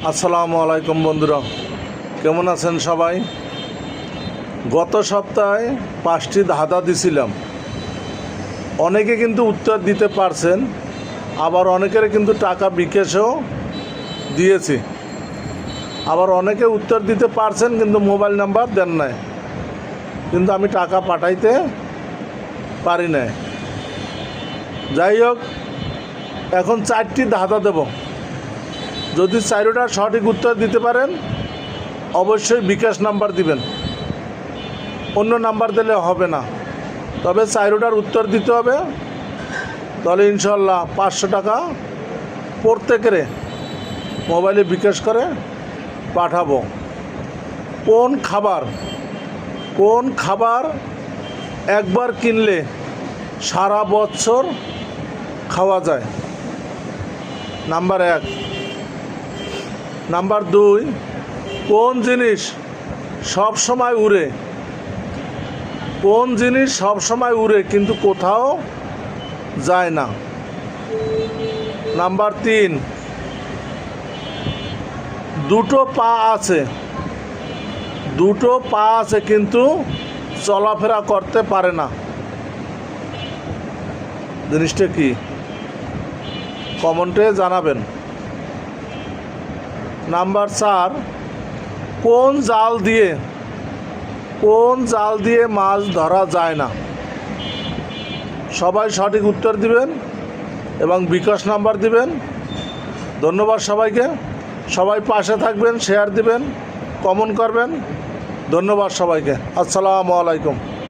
আসসালামু আলাইকুম বন্ধুরা, কেমন আছেন সবাই? গত সপ্তাহে 5টি ধাঁধা দিছিলাম। অনেকে কিন্তু উত্তর দিতে পারছেন, আবার অনেকের কিন্তু টাকা বিকাশেও দিয়েছি। আবার অনেকে উত্তর দিতে পারছেন কিন্তু মোবাইল নাম্বার দেন নাই, কিন্তু আমি টাকা পাঠাইতে পারি নাই। যাই হোক, এখন 4টি ধাঁধা দেব। যদি 4টার সঠিক উত্তর দিতে পারেন অবশ্যই বিকাশ নাম্বার দিবেন, অন্য নাম্বার দিলে হবে না। তবে 4টার উত্তর দিতে হবে, তাহলে ইনশাল্লাহ 500 টাকা প্রত্যেকের মোবাইলে বিকাশ করে পাঠাবো। কোন খাবার একবার কিনলে সারা বছর খাওয়া যায়? নাম্বার 1। নাম্বার 2, কোন জিনিস সব সময় উড়ে? কোন জিনিস সব সময় উড়ে কিন্তু কোথাও যায় না? নাম্বার 3, দুটো পা আছে কিন্তু চলাফেরা করতে পারে না। জিনিসটা কি? কমেন্টে জানাবেন। নাম্বার 4, কোন জাল দিয়ে মাছ ধরা যায় না? সবাই সঠিক উত্তর দিবেন এবং বিকাশ নাম্বার দিবেন। ধন্যবাদ সবাইকে। সবাই পাশে থাকবেন, শেয়ার দিবেন, কমেন্ট করবেন। ধন্যবাদ সবাইকে। আসসালামু আলাইকুম।